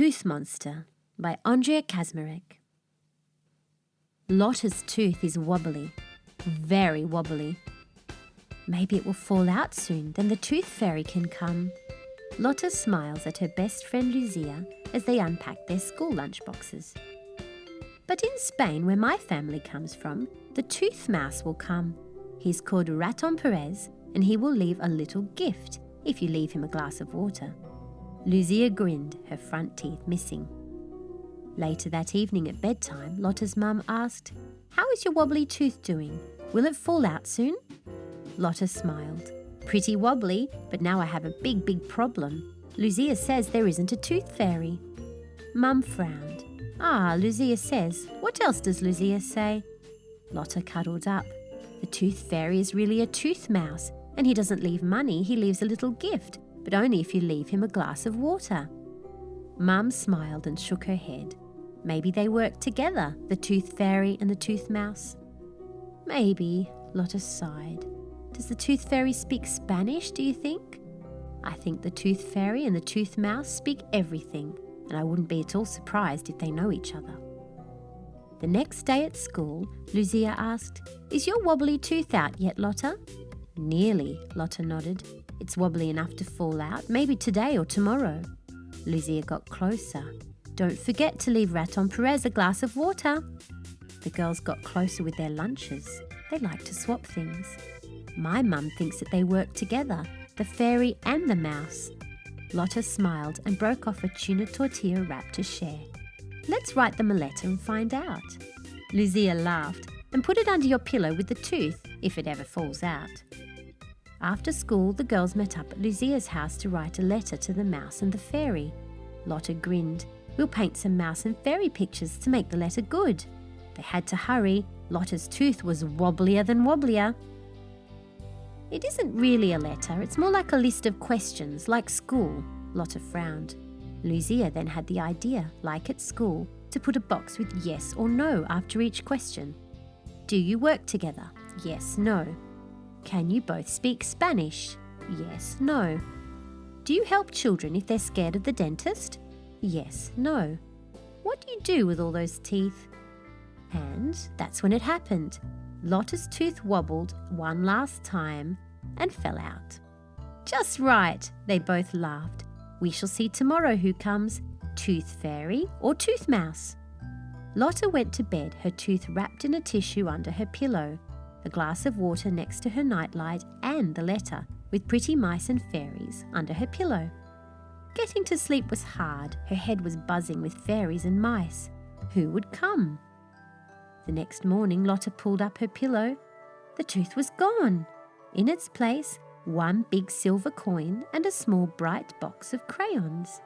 Tooth Monster by Andrea Kaczmarek. Lotta's tooth is wobbly, very wobbly. Maybe it will fall out soon, then the tooth fairy can come. Lotta smiles at her best friend Lucia as they unpack their school lunchboxes. But in Spain, where my family comes from, the tooth mouse will come. He's called Raton Perez, and he will leave a little gift if you leave him a glass of water. Lucia grinned, her front teeth missing. Later that evening at bedtime, Lotta's mum asked, "How is your wobbly tooth doing? Will it fall out soon?" Lotta smiled. "Pretty wobbly, but now I have a big problem. Lucia says there isn't a tooth fairy." Mum frowned. Lucia says. What else does Lucia say? Lotta cuddled up. The tooth fairy is really a tooth mouse, and he doesn't leave money, he leaves a little gift, but only if you leave him a glass of water. Mum smiled and shook her head. Maybe they work together, the tooth fairy and the tooth mouse. Maybe, Lotta sighed. Does the tooth fairy speak Spanish, do you think? I think the tooth fairy and the tooth mouse speak everything, and I wouldn't be at all surprised if they know each other. The next day at school, Lucia asked, "Is your wobbly tooth out yet, Lotta?" "Nearly," Lotta nodded. "It's wobbly enough to fall out, maybe today or tomorrow." Lucia got closer. "Don't forget to leave Raton Perez a glass of water." The girls got closer with their lunches. They like to swap things. My mum thinks that they work together, the fairy and the mouse. Lotta smiled and broke off a tuna tortilla wrap to share. "Let's write them a letter and find out." Lucia laughed. "And put it under your pillow with the tooth, if it ever falls out." After school, the girls met up at Lucia's house to write a letter to the mouse and the fairy. Lotta grinned. "We'll paint some mouse and fairy pictures to make the letter good." They had to hurry. Lotta's tooth was wobblier than wobblier. "It isn't really a letter, it's more like a list of questions, like school," Lotta frowned. Lucia then had the idea, like at school, to put a box with yes or no after each question. "Do you work together? Yes, no. Can you both speak Spanish? Yes, no. Do you help children if they're scared of the dentist? Yes, no. What do you do with all those teeth?" And that's when it happened. Lotta's tooth wobbled one last time and fell out. "Just right," they both laughed. "We shall see tomorrow who comes, tooth fairy or tooth mouse." Lotta went to bed, her tooth wrapped in a tissue under her pillow, a glass of water next to her nightlight, and the letter with pretty mice and fairies under her pillow. Getting to sleep was hard. Her head was buzzing with fairies and mice. Who would come? The next morning, Lotta pulled up her pillow. The tooth was gone. In its place, one big silver coin and a small bright box of crayons.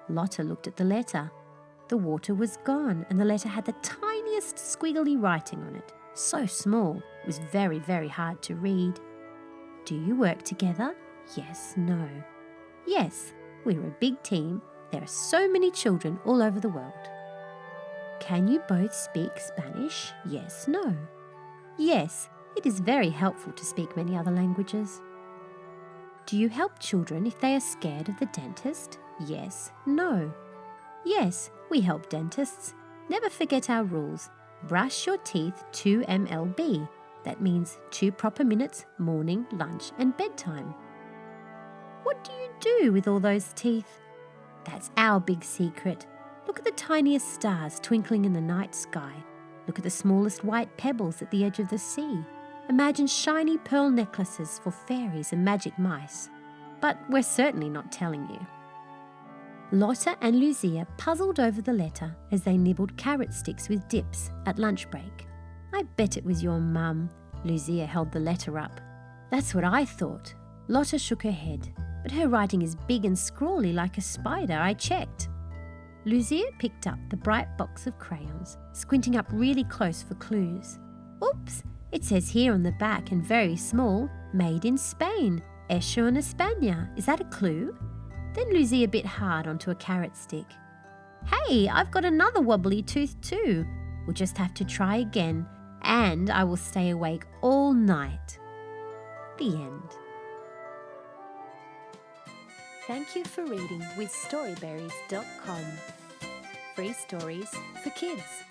Lotta looked at the letter. The water was gone, and the letter had the tiniest squiggly writing on it. So small, it was very hard to read. "Do you work together? Yes, no. Yes, we're a big team. There are so many children all over the world. Can you both speak Spanish? Yes, no. Yes, it is very helpful to speak many other languages. Do you help children if they are scared of the dentist? Yes, no. Yes, we help dentists. Never forget our rules. Brush your teeth 2 MLB. That means 2 proper minutes, morning, lunch and bedtime. What do you do with all those teeth? That's our big secret. Look at the tiniest stars twinkling in the night sky. Look at the smallest white pebbles at the edge of the sea. Imagine shiny pearl necklaces for fairies and magic mice. But we're certainly not telling you. Lotta and Lucia puzzled over the letter as they nibbled carrot sticks with dips at lunch break. "I bet it was your mum." Lucia held the letter up. "That's what I thought." Lotta shook her head. "But her writing is big and scrawly like a spider, I checked." Lucia picked up the bright box of crayons, squinting up really close for clues. "Oops, it says here on the back and very small, made in Spain, hecho en España. Is that a clue?" Then Lucia bit hard onto a carrot stick. "Hey, I've got another wobbly tooth too. We'll just have to try again, and I will stay awake all night." The end. thank you for reading with Storyberries.com. Free stories for kids.